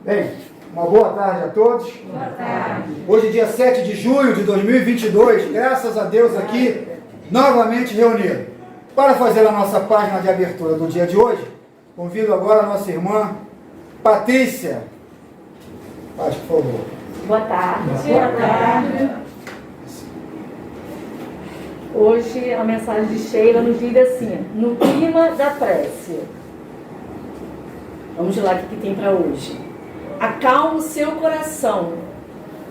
Bem, uma boa tarde a todos. Boa tarde. Hoje, dia 7 de junho de 2022, graças a Deus aqui, novamente reunido. Para fazer a nossa página de abertura do dia de hoje, convido agora a nossa irmã Patrícia. Paz, por favor. Boa tarde. Boa tarde. Hoje a mensagem de Sheila nos diz assim: no clima da prece. Vamos lá, o que tem para hoje? Acalme o seu coração.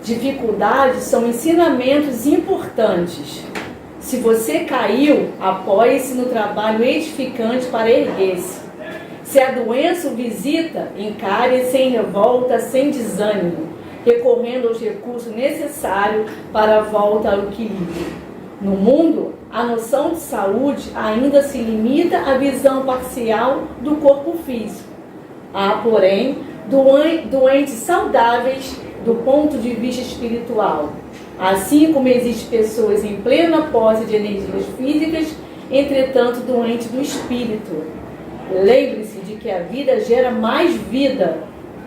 Dificuldades são ensinamentos importantes. Se você caiu, apoie-se no trabalho edificante para erguer-se. Se a doença o visita, encare sem revolta, sem desânimo, recorrendo aos recursos necessários para a volta ao equilíbrio. No mundo, a noção de saúde ainda se limita à visão parcial do corpo físico. Há, porém, doentes saudáveis do ponto de vista espiritual. Assim como existem pessoas em plena posse de energias físicas, entretanto doentes do espírito. Lembre-se de que a vida gera mais vida.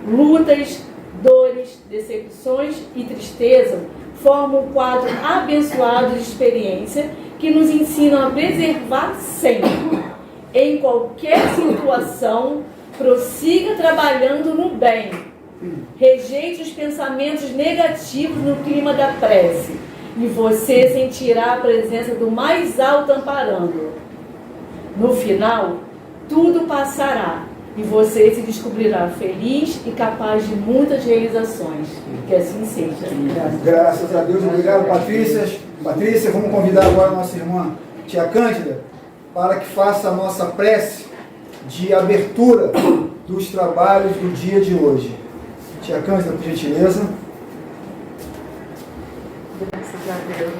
Lutas, dores, decepções e tristeza formam um quadro abençoado de experiência que nos ensinam a preservar sempre. Em qualquer situação, prossiga trabalhando no bem. Rejeite os pensamentos negativos no clima da prece e você sentirá a presença do mais alto amparando. No final, tudo passará e você se descobrirá feliz e capaz de muitas realizações. Que assim seja. Graças a Deus. Obrigado, Patrícia. Patrícia, vamos convidar agora a nossa irmã Tia Cândida para que faça a nossa prece de abertura dos trabalhos do dia de hoje. Tia Cândida, por gentileza. Graças a Deus.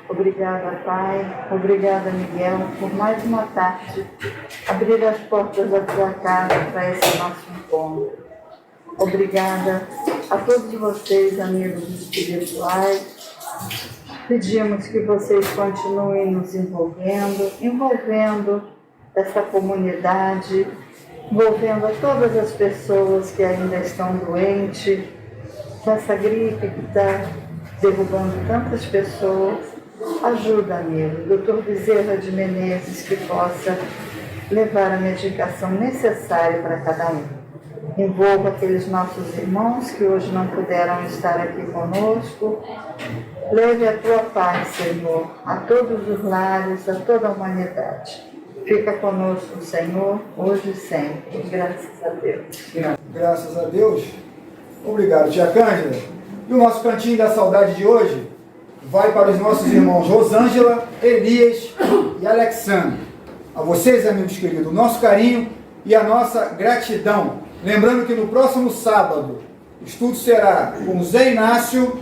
Obrigada, Pai. Obrigada, Miguel, por mais uma tarde abrir as portas da tua casa para esse nosso encontro. Obrigada a todos vocês, amigos espirituais. Pedimos que vocês continuem nos envolvendo essa comunidade, envolvendo a todas as pessoas que ainda estão doentes, dessa gripe que está derrubando tantas pessoas. Ajuda, amigo, Dr. Bezerra de Menezes, que possa levar a medicação necessária para cada um. Envolva aqueles nossos irmãos que hoje não puderam estar aqui conosco. Leve a tua paz, Senhor, a todos os lares, a toda a humanidade. Fica conosco, Senhor, hoje e sempre. Graças a Deus. Graças a Deus. Obrigado, Tia Cândida. E o nosso cantinho da saudade de hoje vai para os nossos irmãos Rosângela, Elias e Alexandre. A vocês, amigos queridos, o nosso carinho e a nossa gratidão. Lembrando que no próximo sábado o estudo será com o Zé Inácio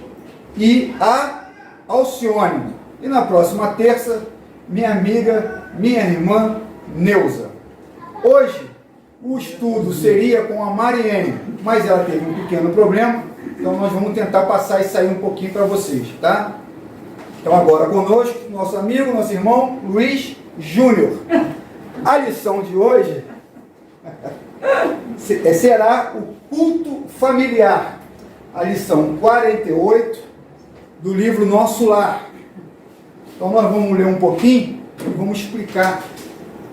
e a Alcione. E na próxima terça, minha amiga, minha irmã Neuza. Hoje o estudo seria com a Mariene, mas ela teve um pequeno problema, então nós vamos tentar passar isso aí um pouquinho para vocês, tá? Então agora conosco, nosso amigo, nosso irmão Luiz Júnior. A lição de hoje será o culto familiar. A lição 48 do livro Nosso Lar. Então nós vamos ler um pouquinho e vamos explicar.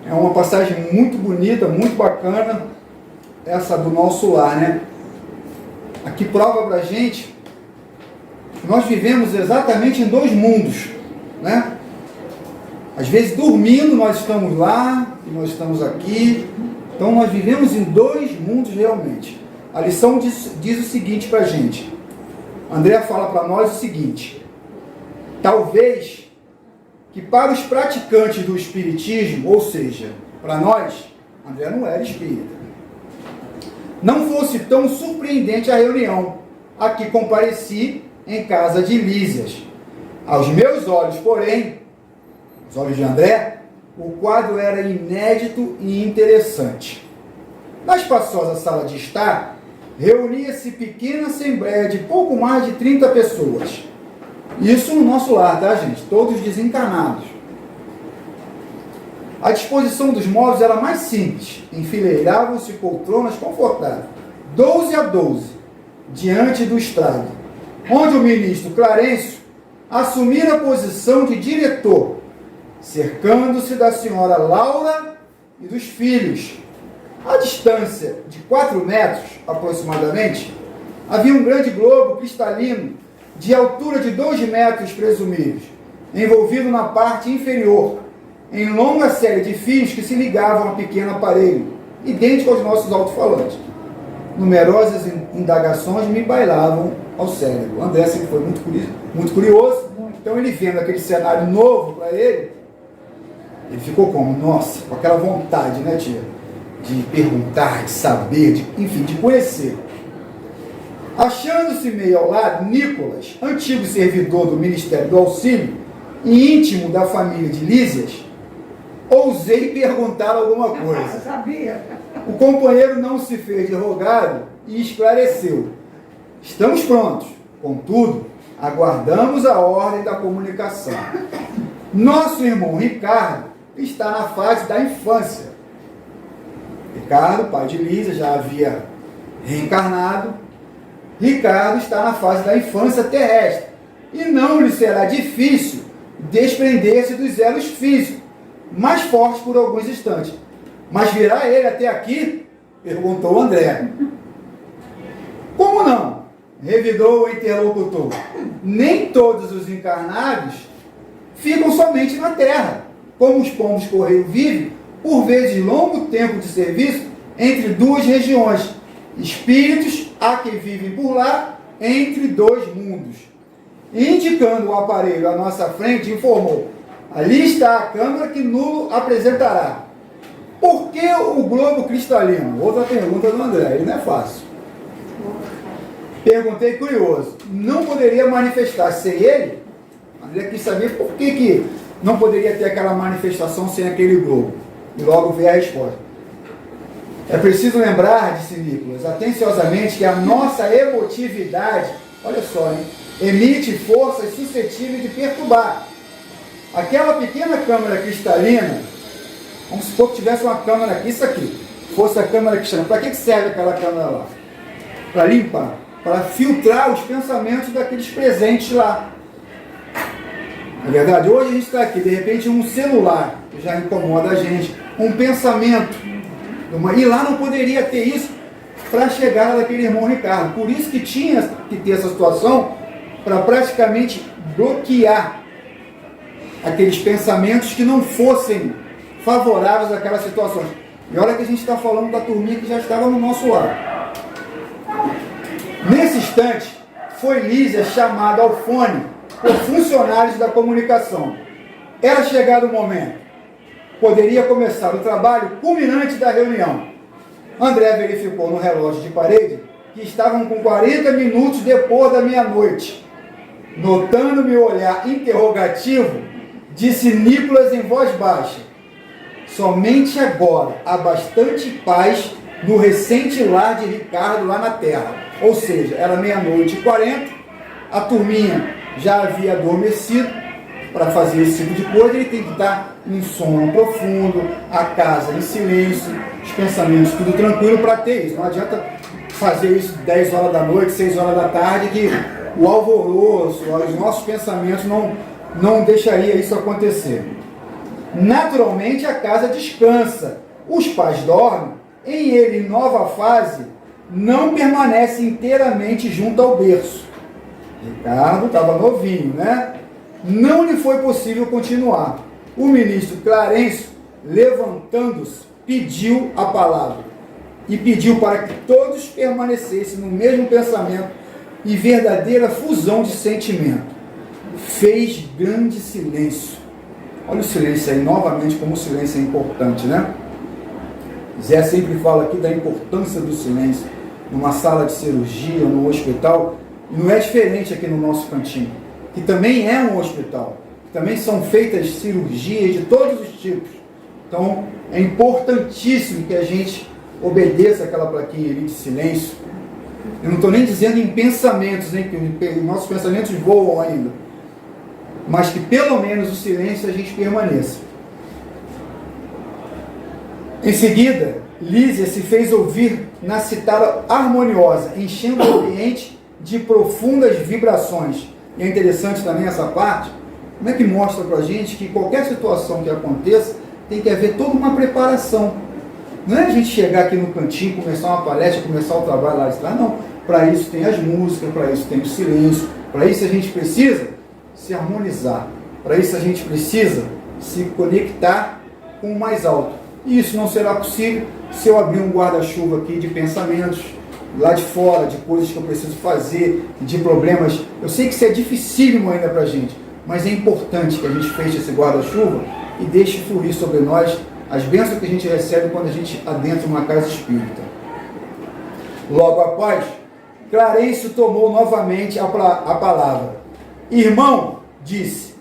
É uma passagem muito bonita, muito bacana, essa do Nosso Lar, né? Aqui prova pra gente que nós vivemos exatamente em dois mundos, né? Às vezes dormindo nós estamos lá e nós estamos aqui. Então nós vivemos em dois mundos realmente. A lição diz o seguinte pra gente. André fala para nós o seguinte: talvez que para os praticantes do espiritismo, ou seja, para nós, André não era espírita, não fosse tão surpreendente a reunião a que compareci em casa de Lísias. Aos meus olhos, porém, os olhos de André, o quadro era inédito e interessante. Na espaçosa sala de estar, reunia-se pequena assembleia de pouco mais de 30 pessoas. Isso no nosso lar, tá, gente? Todos desencarnados. A disposição dos móveis era mais simples. Enfileiravam-se poltronas confortáveis. 12-12, diante do estrado, onde o ministro Clarencio assumira a posição de diretor, cercando-se da senhora Laura e dos filhos. À distância de 4 metros, aproximadamente, havia um grande globo cristalino de altura de 2 metros presumidos, envolvido na parte inferior, em longa série de fios que se ligavam a um pequeno aparelho, idêntico aos nossos alto-falantes. Numerosas indagações me bailavam ao cérebro. O André sempre foi muito curioso, então ele vendo aquele cenário novo para ele ficou como, nossa, com aquela vontade, né, tia? De perguntar, de saber, enfim, de conhecer. Achando-se meio ao lado, Nicolas, antigo servidor do Ministério do Auxílio e íntimo da família de Lísias, ousei perguntar alguma coisa. Sabia. O companheiro não se fez de rogado e esclareceu. Estamos prontos, contudo, aguardamos a ordem da comunicação. Nosso irmão Ricardo está na fase da infância. Ricardo, pai de Lísia, já havia reencarnado. Ricardo está na fase da infância terrestre e não lhe será difícil desprender-se dos elos físicos, mais fortes por alguns instantes. Mas virá ele até aqui? Perguntou o André. Como não? Revidou o interlocutor. Nem todos os encarnados ficam somente na Terra, como os pombos correio vivem, por vezes longo tempo de serviço entre 2 regiões. Espíritos há que vivem por lá, entre 2 mundos. Indicando o aparelho à nossa frente, informou: ali está a câmara que Nulo apresentará. Por que o globo cristalino? Outra pergunta do André, ele não é fácil. Perguntei curioso. Não poderia manifestar sem ele? André quis saber por que não poderia ter aquela manifestação sem aquele globo. E logo veio a resposta. É preciso lembrar, disse Nicolas, atenciosamente, que a nossa emotividade, olha só, hein, emite forças suscetíveis de perturbar. Aquela pequena câmara cristalina, vamos supor que tivesse uma câmara aqui, isso aqui, fosse a câmara cristalina. Para que serve aquela câmara lá? Para limpar, para filtrar os pensamentos daqueles presentes lá. Na verdade, hoje a gente está aqui, de repente um celular, que já incomoda a gente, um pensamento, e lá não poderia ter isso para a chegada daquele irmão Ricardo. Por isso que tinha que ter essa situação para praticamente bloquear aqueles pensamentos que não fossem favoráveis àquelas situações. E olha que a gente está falando da turminha que já estava no nosso lado. Nesse instante, foi Lísia chamada ao fone por funcionários da comunicação. Era chegado o momento. Poderia começar o trabalho culminante da reunião. André verificou no relógio de parede que estavam com 40 minutos depois da meia-noite. Notando meu olhar interrogativo, disse Nicolas em voz baixa: somente agora há bastante paz no recente lar de Ricardo lá na Terra. Ou seja, era 00:40, a turminha já havia adormecido. Para fazer esse tipo de coisa, ele tem que estar em sono profundo, a casa em silêncio, os pensamentos tudo tranquilo para ter isso. Não adianta fazer isso 10 horas da noite, 6 horas da tarde, que o alvoroço, os nossos pensamentos não deixaria isso acontecer. Naturalmente, a casa descansa, os pais dormem, em ele, em nova fase, não permanece inteiramente junto ao berço. Ricardo estava novinho, né? Não lhe foi possível continuar. O ministro Clarencio, levantando-se, pediu a palavra e pediu para que todos permanecessem no mesmo pensamento e verdadeira fusão de sentimento. Fez grande silêncio. Olha o silêncio aí, novamente, como o silêncio é importante, né? Zé sempre fala aqui da importância do silêncio numa sala de cirurgia, no hospital, e não é diferente aqui no nosso cantinho, que também é um hospital, que também são feitas cirurgias de todos os tipos. Então, é importantíssimo que a gente obedeça aquela plaquinha ali de silêncio. Eu não estou nem dizendo em pensamentos, hein, que nossos pensamentos voam ainda, mas que pelo menos o silêncio a gente permaneça. Em seguida, Lísia se fez ouvir na citada harmoniosa, enchendo o ambiente de profundas vibrações. E é interessante também essa parte, como é que mostra para a gente que qualquer situação que aconteça tem que haver toda uma preparação. Não é a gente chegar aqui no cantinho, começar uma palestra, começar o trabalho lá de trás, não. Para isso tem as músicas, para isso tem o silêncio, para isso a gente precisa se harmonizar, para isso a gente precisa se conectar com o mais alto. E isso não será possível se eu abrir um guarda-chuva aqui de pensamentos lá de fora, de coisas que eu preciso fazer, de problemas. Eu sei que isso é dificílimo ainda para a gente, mas é importante que a gente feche esse guarda-chuva e deixe fluir sobre nós as bênçãos que a gente recebe quando a gente adentra uma casa espírita. Logo após, Clarencio tomou novamente a palavra. Irmão, disse,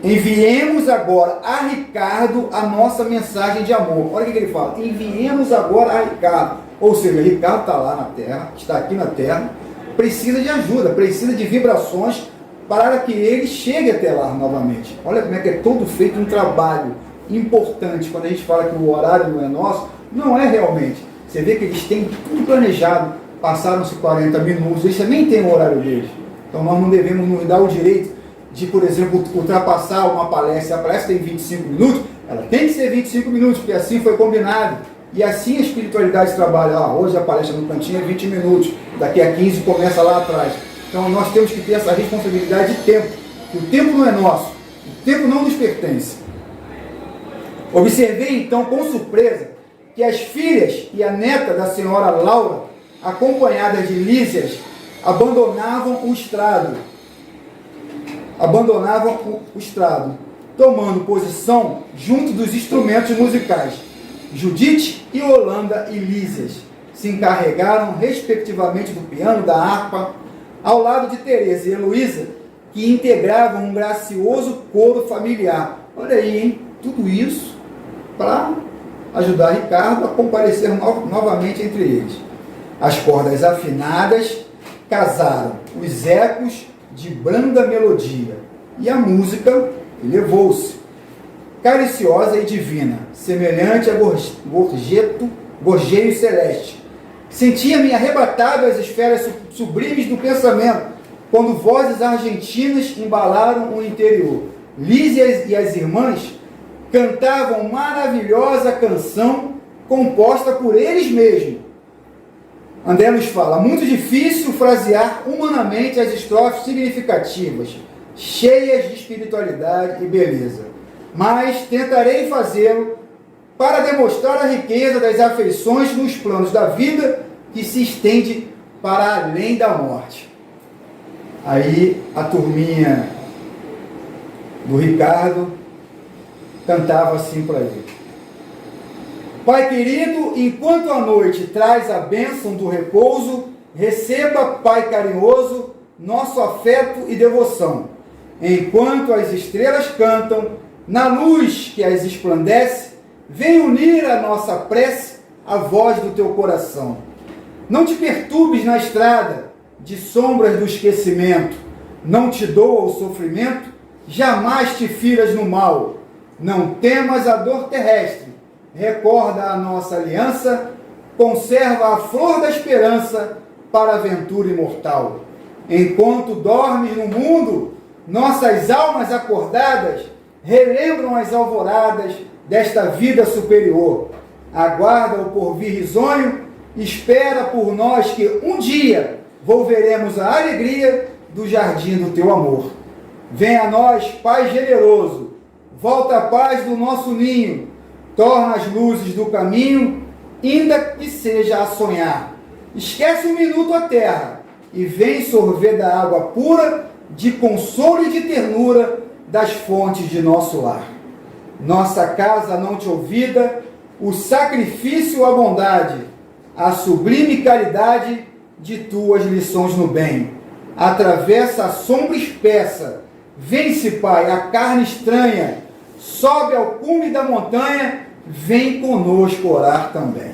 enviemos agora a Ricardo a nossa mensagem de amor. Olha o que ele fala, enviemos agora a Ricardo. Ou seja, Ricardo está lá na Terra, está aqui na Terra, precisa de ajuda, precisa de vibrações para que ele chegue até lá novamente. Olha como é que é todo feito um trabalho importante. Quando a gente fala que o horário não é nosso, não é realmente. Você vê que eles têm tudo planejado, passaram-se 40 minutos, eles também têm o horário deles. Então nós não devemos nos dar o direito de, por exemplo, ultrapassar uma palestra. Se a palestra tem 25 minutos, ela tem que ser 25 minutos, porque assim foi combinado. E assim a espiritualidade trabalha. Hoje a palestra no cantinho é 20 minutos, daqui a 15 começa lá atrás. Então nós temos que ter essa responsabilidade de tempo. O tempo não é nosso, o tempo não nos pertence. Observei então com surpresa que as filhas e a neta da senhora Laura, acompanhadas de Lísias, abandonavam o estrado, tomando posição junto dos instrumentos musicais. Judite e Holanda e Lísias se encarregaram respectivamente do piano, da harpa, ao lado de Teresa e Heloísa, que integravam um gracioso coro familiar. Olha aí, hein? Tudo isso para ajudar Ricardo a comparecer novamente entre eles. As cordas afinadas casaram os ecos de branda melodia, e a música elevou-se, cariciosa e divina, semelhante a gorjeio celeste. Sentia-me arrebatado às esferas sublimes do pensamento, quando vozes argentinas embalaram o interior. Lísias e as irmãs cantavam maravilhosa canção composta por eles mesmos. André nos fala, muito difícil frasear humanamente as estrofes significativas, cheias de espiritualidade e beleza, mas tentarei fazê-lo para demonstrar a riqueza das afeições nos planos da vida que se estende para além da morte. Aí a turminha do Ricardo cantava assim para ele. Pai querido, enquanto a noite traz a bênção do repouso, receba, Pai carinhoso, nosso afeto e devoção. Enquanto as estrelas cantam, na luz que as esplandece, vem unir a nossa prece à voz do teu coração. Não te perturbes na estrada de sombras do esquecimento, não te doa o sofrimento, jamais te firas no mal. Não temas a dor terrestre, recorda a nossa aliança, conserva a flor da esperança para a aventura imortal. Enquanto dormes no mundo, nossas almas acordadas relembram as alvoradas desta vida superior. Aguarda o porvir risonho, espera por nós que um dia volveremos à alegria do jardim do teu amor. Venha a nós, Pai generoso, volta a paz do nosso ninho, torna as luzes do caminho, ainda que seja a sonhar. Esquece um minuto a terra e vem sorver da água pura, de consolo e de ternura das fontes de nosso lar. Nossa casa não te ouvida, o sacrifício, a bondade, a sublime caridade de tuas lições no bem. Atravessa a sombra espessa, vence, Pai, a carne estranha, sobe ao cume da montanha, vem conosco orar também.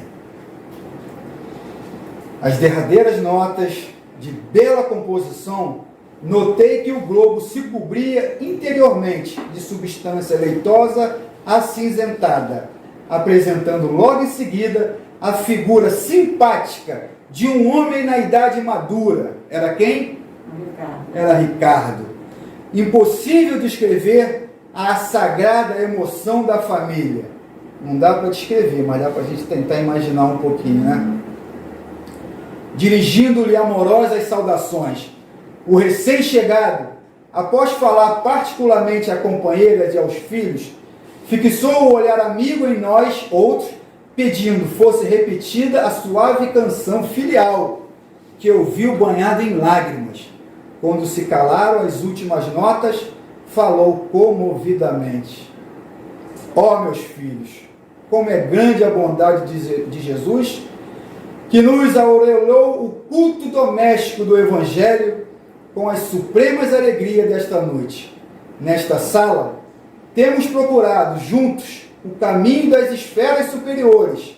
As derradeiras notas de bela composição, notei que o globo se cobria interiormente de substância leitosa acinzentada, apresentando logo em seguida a figura simpática de um homem na idade madura. Era quem? Era Ricardo. Impossível descrever a sagrada emoção da família. Não dá para descrever, mas dá para a gente tentar imaginar um pouquinho, né? Dirigindo-lhe amorosas saudações, o recém-chegado, após falar particularmente à companheira e aos filhos, fixou o olhar amigo em nós outros, pedindo fosse repetida a suave canção filial, que ouviu banhada em lágrimas. Quando se calaram as últimas notas, falou comovidamente: ó meus filhos, como é grande a bondade de Jesus, que nos aureolou o culto doméstico do Evangelho com as supremas alegrias desta noite. Nesta sala, temos procurado juntos o caminho das esferas superiores.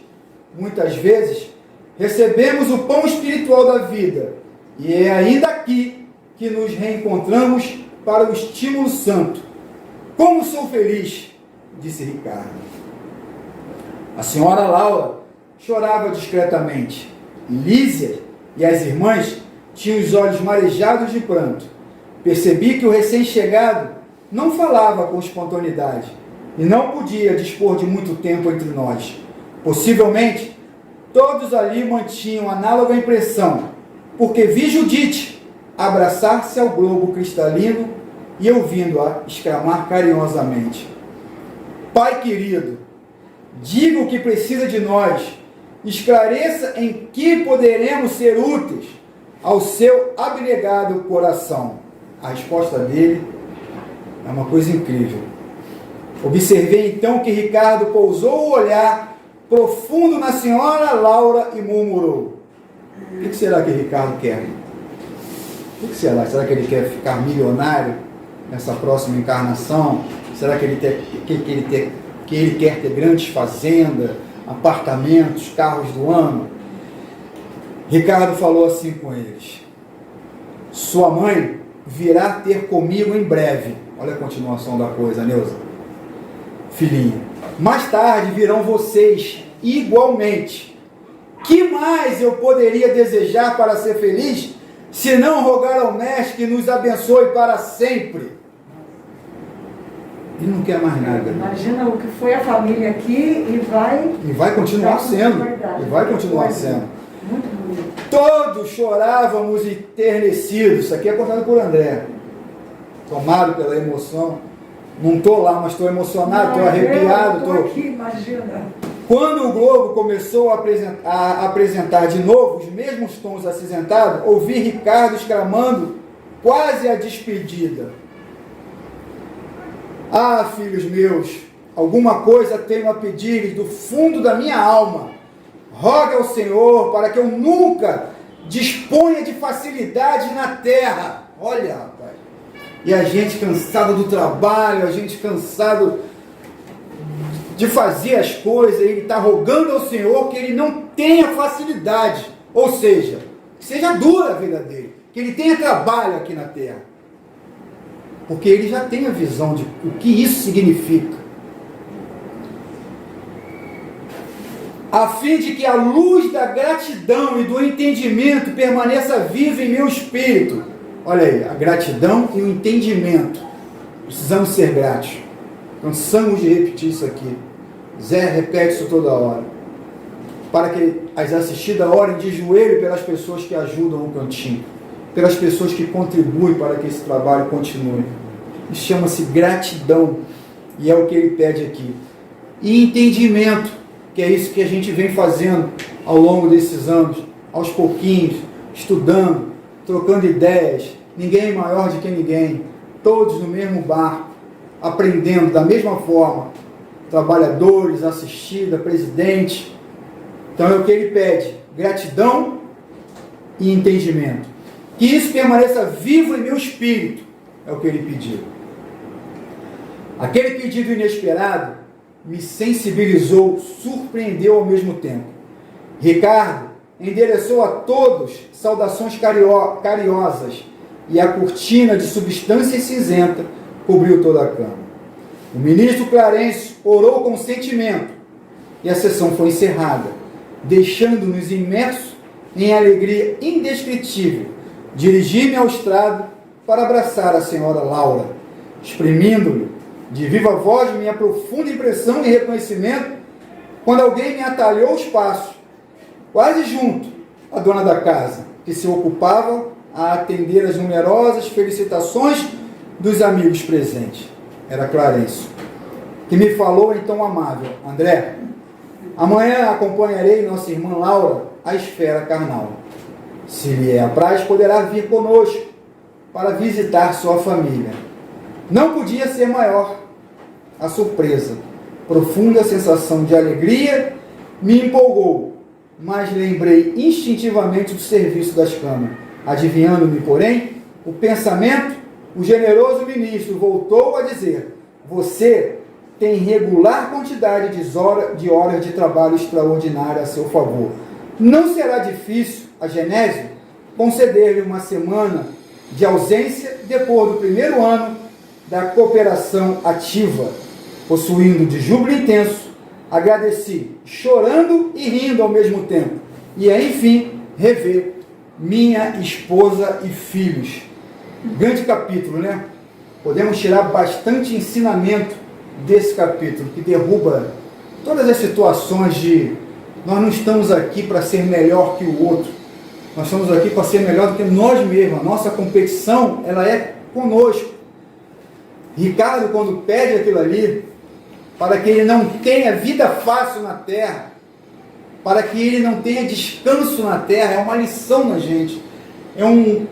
Muitas vezes, recebemos o pão espiritual da vida, e é ainda aqui que nos reencontramos para o estímulo santo. Como sou feliz, disse Ricardo. A senhora Laura chorava discretamente. Lísia e as irmãs tinham os olhos marejados de pranto. Percebi que o recém-chegado não falava com espontaneidade e não podia dispor de muito tempo entre nós. Possivelmente, todos ali mantinham análoga impressão, porque vi Judite abraçar-se ao globo cristalino e ouvindo-a exclamar carinhosamente: Pai querido, diga o que precisa de nós, esclareça em que poderemos ser úteis ao seu abnegado coração. A resposta dele é uma coisa incrível. Observei então que Ricardo pousou o olhar profundo na senhora Laura e murmurou: o que será que Ricardo quer? O que será? Será que ele quer ficar milionário nessa próxima encarnação? Será que ele quer ter grandes fazendas, apartamentos, carros do ano? Ricardo falou assim com eles: sua mãe virá ter comigo em breve. Olha a continuação da coisa, Neuza. Filhinha, mais tarde virão vocês igualmente. Que mais eu poderia desejar para ser feliz, se não rogar ao Mestre que nos abençoe para sempre? Ele não quer mais nada. Imagina o que foi a família aqui e vai continuar sendo. E vai continuar sendo. Muito bonito. Todos chorávamos enternecidos. Isso aqui é contado por André. Tomado pela emoção. Não estou lá, mas estou emocionado, estou arrepiado. Estou aqui, imagina. Quando o globo começou a apresentar de novo os mesmos tons acinzentados, ouvi Ricardo exclamando, quase a despedida: ah, filhos meus, alguma coisa tenho a pedir do fundo da minha alma. Rogue ao Senhor para que eu nunca disponha de facilidade na terra. Olha, rapaz. E a gente cansado do trabalho, a gente cansado de fazer as coisas, ele está rogando ao Senhor que ele não tenha facilidade. Ou seja, que seja dura a vida dele, que ele tenha trabalho aqui na terra. Porque ele já tem a visão de o que isso significa. A fim de que a luz da gratidão e do entendimento permaneça viva em meu espírito. Olha aí, a gratidão e o entendimento. Precisamos ser gratos. Cansamos de repetir isso aqui. Zé repete isso toda hora. Para que as assistidas orem de joelho pelas pessoas que ajudam no cantinho. Pelas pessoas que contribuem para que esse trabalho continue. Isso chama-se gratidão. E é o que ele pede aqui. E entendimento, que é isso que a gente vem fazendo ao longo desses anos, aos pouquinhos, estudando, trocando ideias, ninguém maior do que ninguém, todos no mesmo barco, aprendendo da mesma forma, trabalhadores, assistida, presidente. Então é o que ele pede, gratidão e entendimento. Que isso permaneça vivo em meu espírito, é o que ele pediu. Aquele pedido inesperado me sensibilizou, surpreendeu ao mesmo tempo. Ricardo endereçou a todos saudações carinhosas e a cortina de substância cinzenta cobriu toda a cama. O ministro Clarence orou com sentimento e a sessão foi encerrada. deixando-nos imersos em alegria indescritível, dirigi-me ao estrado para abraçar a senhora Laura, exprimindo-lhe de viva voz minha profunda impressão e reconhecimento, quando alguém me atalhou os passos, quase junto à dona da casa, que se ocupava a atender as numerosas felicitações dos amigos presentes. Era Clarencio, que me falou em tom amável: André, amanhã acompanharei nossa irmã Laura à esfera carnal. Se lhe é apraz, poderá vir conosco para visitar sua família. Não podia ser maior a surpresa. Profunda sensação de alegria me empolgou, mas lembrei instintivamente do serviço das câmaras. Adivinhando-me, porém, o pensamento, o generoso ministro voltou a dizer: você tem regular quantidade de horas de trabalho extraordinário a seu favor. Não será difícil a Genésio conceder-lhe uma semana de ausência depois do primeiro ano da cooperação ativa. Possuindo de júbilo intenso, agradeci, chorando e rindo ao mesmo tempo, e enfim rever minha esposa e filhos. Grande capítulo, né? Podemos tirar bastante ensinamento desse capítulo, que derruba todas as situações de nós não estamos aqui para ser melhor que o outro, nós estamos aqui para ser melhor do que nós mesmos. A nossa competição, ela é conosco. Ricardo, quando pede aquilo ali, para que ele não tenha vida fácil na terra, para que ele não tenha descanso na terra, é uma lição na gente, é um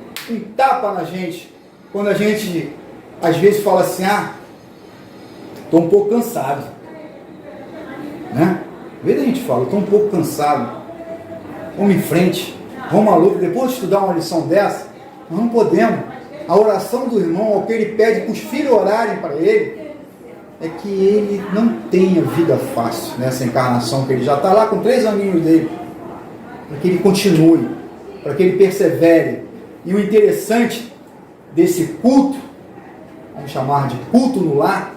tapa na gente, quando a gente às vezes fala assim: estou um pouco cansado, né? Às vezes a gente fala: estou um pouco cansado, vamos em frente, vamos à luta. Depois de estudar uma lição dessa, nós não podemos. A oração do irmão, o que ele pede para os filhos orarem para ele, é que ele não tenha vida fácil nessa encarnação, que ele já está lá com 3 aninhos dele, para que ele continue, para que ele persevere. E o interessante desse culto, vamos chamar de culto no lar,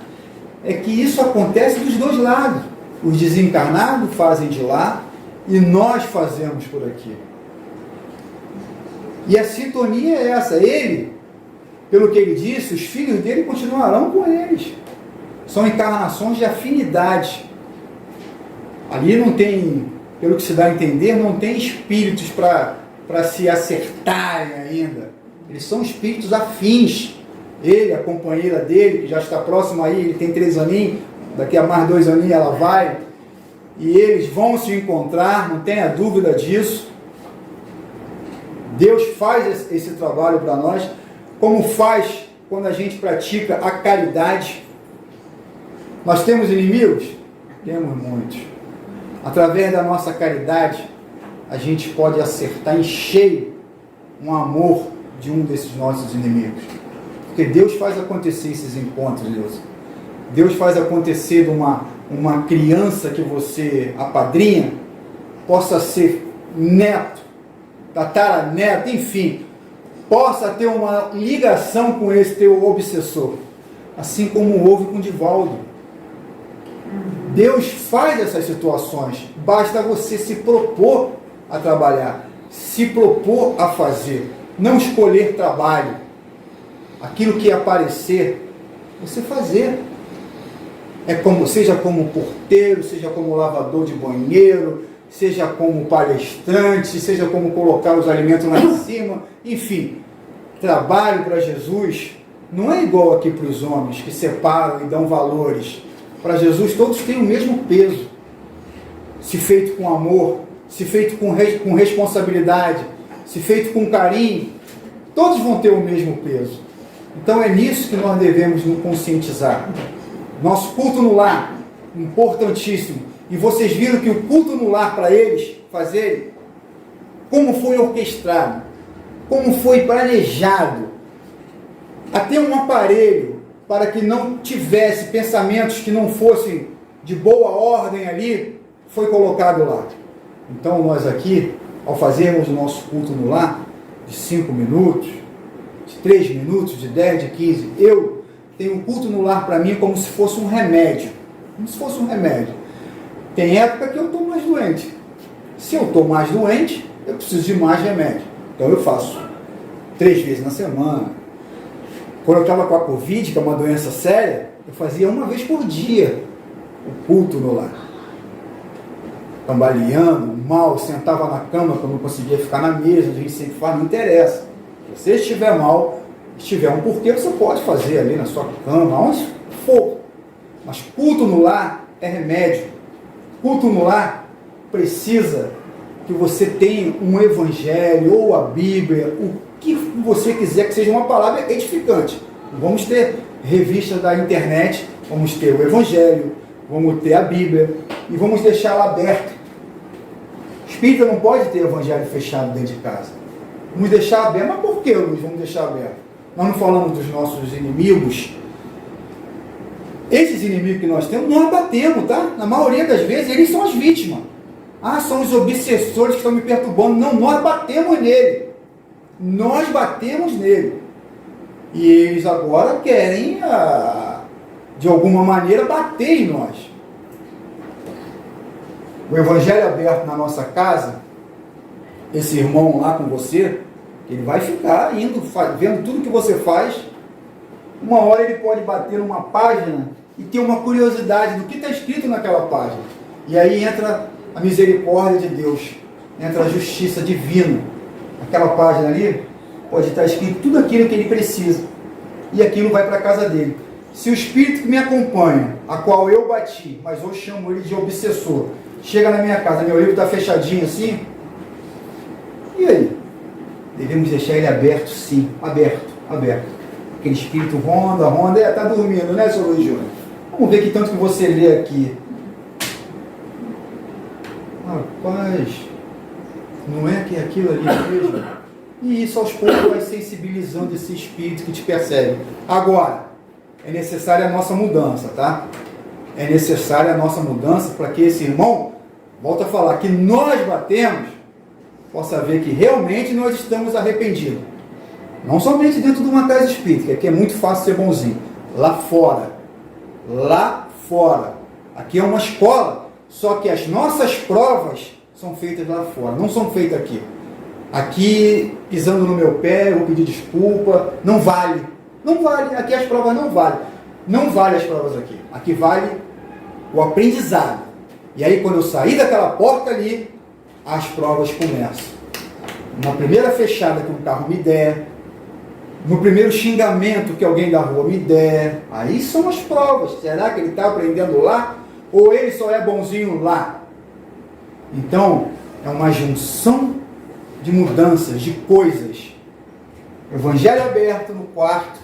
é que isso acontece dos dois lados. Os desencarnados fazem de lá e nós fazemos por aqui. E a sintonia é essa. Ele, pelo que ele disse, os filhos dele continuarão com eles. São encarnações de afinidade. Ali não tem, pelo que se dá a entender, não tem espíritos para se acertarem ainda. Eles são espíritos afins. Ele, a companheira dele, que já está próximo aí, ele tem 3 aninhos, daqui a mais 2 aninhos ela vai. E eles vão se encontrar, não tenha dúvida disso. Deus faz esse trabalho para nós, como faz quando a gente pratica a caridade. Nós temos inimigos? Temos muitos. Através da nossa caridade, a gente pode acertar em cheio um amor de um desses nossos inimigos. Porque Deus faz acontecer esses encontros, Deus. Deus faz acontecer de uma criança que você apadrinha, possa ser neto, tataraneto, enfim, possa ter uma ligação com esse teu obsessor. Assim como houve com Divaldo. Deus faz essas situações, basta você se propor a trabalhar, se propor a fazer, não escolher trabalho, aquilo que aparecer, você fazer. Seja como porteiro, seja como lavador de banheiro, seja como palestrante, seja como colocar os alimentos lá em cima, enfim, trabalho para Jesus não é igual aqui para os homens que separam e dão valores. Para Jesus todos têm o mesmo peso, se feito com amor, se feito com responsabilidade, se feito com carinho, todos vão ter o mesmo peso. Então é nisso que nós devemos nos conscientizar. Nosso culto no lar, importantíssimo. E vocês viram que o culto no lar para eles fazerem, como foi orquestrado, como foi planejado, até um aparelho para que não tivesse pensamentos que não fossem de boa ordem ali, foi colocado lá. Então nós aqui, ao fazermos o nosso culto no lar, de 5 minutos, de 3 minutos, de 10, de 15, eu tenho um culto no lar para mim como se fosse um remédio. Como se fosse um remédio. Tem época que eu estou mais doente. Se eu estou mais doente, eu preciso de mais remédio. Então eu faço 3 vezes na semana. Quando eu estava com a Covid, que é uma doença séria, eu fazia 1 vez por dia o culto no lar. Cambaleando, mal, sentava na cama, que eu não conseguia ficar na mesa, a gente sempre fala, não interessa. Se você estiver mal, estiver um porquê, você pode fazer ali na sua cama, onde for. Mas culto no lar é remédio. Culto no lar precisa que você tenha um evangelho ou a Bíblia, o que você quiser que seja uma palavra edificante. Vamos ter revistas da internet, vamos ter o evangelho, vamos ter a Bíblia e vamos deixá-la aberta. Espírita não pode ter evangelho fechado dentro de casa. Vamos deixar aberto. Mas por que, Luiz, vamos deixar aberto? Nós não falamos dos nossos inimigos. Esses inimigos que nós temos, nós batemos, tá? Na maioria das vezes, eles são as vítimas. Ah, são os obsessores que estão me perturbando. Não, nós batemos nele. Nós batemos nele. E eles agora querem, de alguma maneira, bater em nós. O evangelho aberto na nossa casa, esse irmão lá com você, ele vai ficar indo, vendo tudo que você faz. Uma hora ele pode bater numa página e ter uma curiosidade do que está escrito naquela página. E aí entra a misericórdia de Deus, entra a justiça divina. Aquela página ali pode estar escrito tudo aquilo que ele precisa. E aquilo vai para a casa dele. Se o espírito que me acompanha, a qual eu bati, mas hoje chamo ele de obsessor, chega na minha casa, meu livro está fechadinho assim, e aí? Devemos deixar ele aberto, sim, aberto. Aquele espírito ronda, está dormindo, né, seu Luiz Júnior? Vamos ver que tanto que você lê aqui. Rapaz, não é que é aquilo ali mesmo? E isso aos poucos vai sensibilizando esse espírito que te persegue. Agora, é necessária a nossa mudança, tá? É necessária a nossa mudança para que esse irmão, volta a falar, que nós batemos, possa ver que realmente nós estamos arrependidos. Não somente dentro de uma casa espírita, que é muito fácil ser bonzinho. Lá fora. Aqui é uma escola, só que as nossas provas são feitas lá fora, não são feitas aqui. Aqui, pisando no meu pé, eu vou pedir desculpa, não vale. Não vale, aqui as provas não valem. Não vale as provas aqui. Aqui vale o aprendizado. E aí quando eu sair daquela porta ali, as provas começam. Na primeira fechada que um carro me der, no primeiro xingamento que alguém da rua me der, aí são as provas. Será que ele está aprendendo lá? Ou ele só é bonzinho lá? Então, é uma junção de mudanças, de coisas. Evangelho aberto no quarto,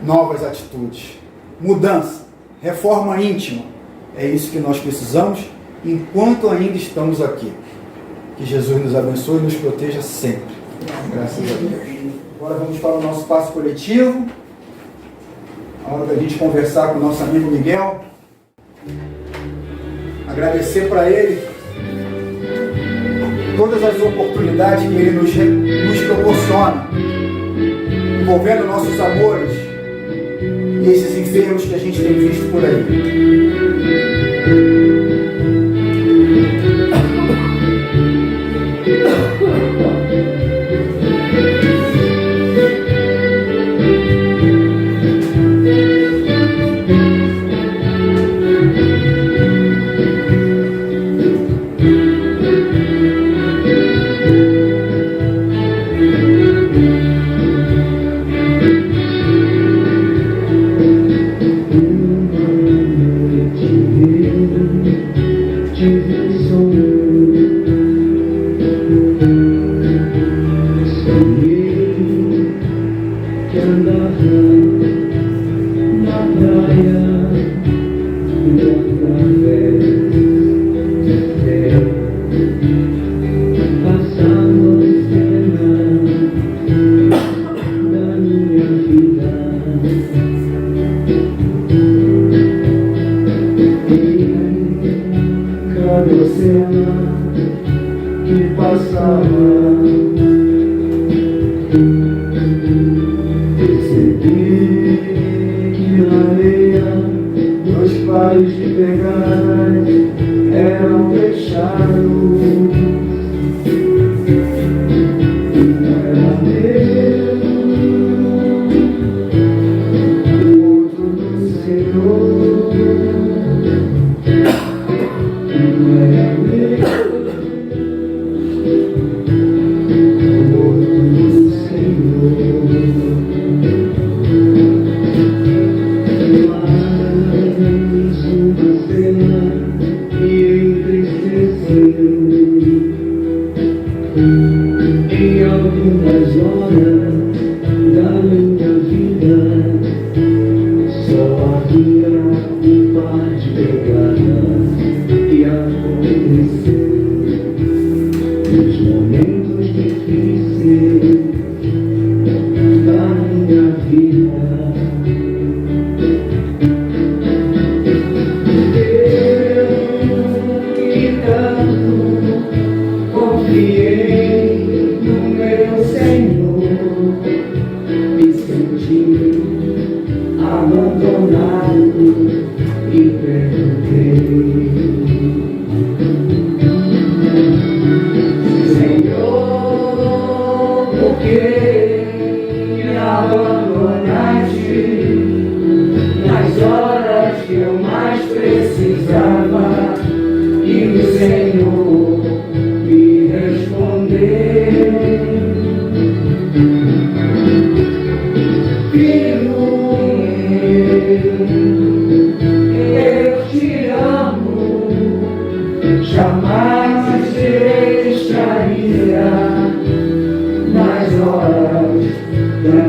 novas atitudes. Mudança, reforma íntima. É isso que nós precisamos enquanto ainda estamos aqui. Que Jesus nos abençoe e nos proteja sempre. Graças a Deus. Agora vamos para o nosso passo coletivo. A hora da gente conversar com o nosso amigo Miguel. Agradecer para ele todas as oportunidades que ele nos proporciona, envolvendo nossos amores e esses enfermos que a gente tem visto por aí. Passava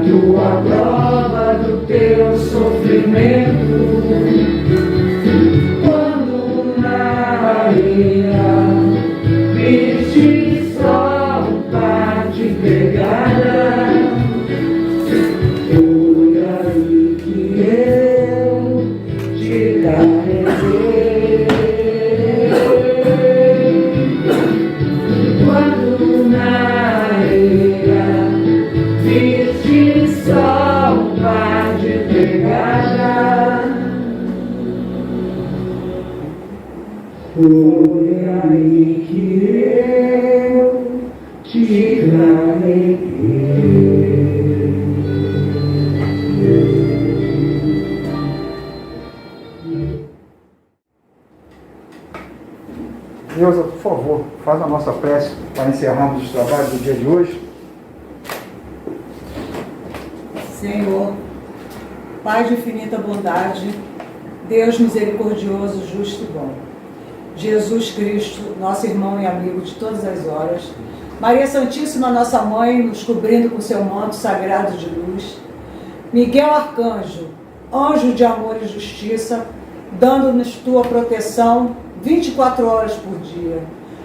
tua prova do teu sofrimento, quando na areia viste só um par de pegada, foi aí que eu te carreguei. Quando na areia viste só um par de pegada, foi aí que eu te carreguei. Neuza, por favor, faz a nossa prece para encerrarmos os trabalhos do dia de hoje. Senhor, Pai de infinita bondade, Deus misericordioso, justo e bom, Jesus Cristo, nosso irmão e amigo de todas as horas, Maria Santíssima, nossa mãe, nos cobrindo com seu manto sagrado de luz, Miguel Arcanjo, anjo de amor e justiça, dando-nos tua proteção 24 horas por dia.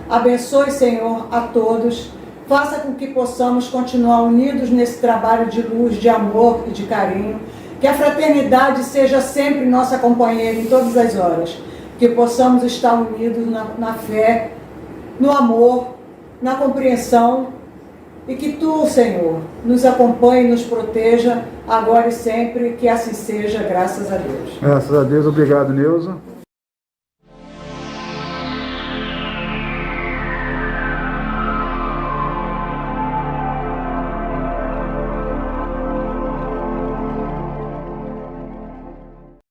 Abençoe, Senhor, a todos, faça com que possamos continuar unidos nesse trabalho de luz, de amor e de carinho, que a fraternidade seja sempre nossa companheira em todas as horas, que possamos estar unidos na fé, no amor, na compreensão, e que tu, Senhor, nos acompanhe e nos proteja agora e sempre, que assim seja, graças a Deus. Graças a Deus, obrigado, Neuza.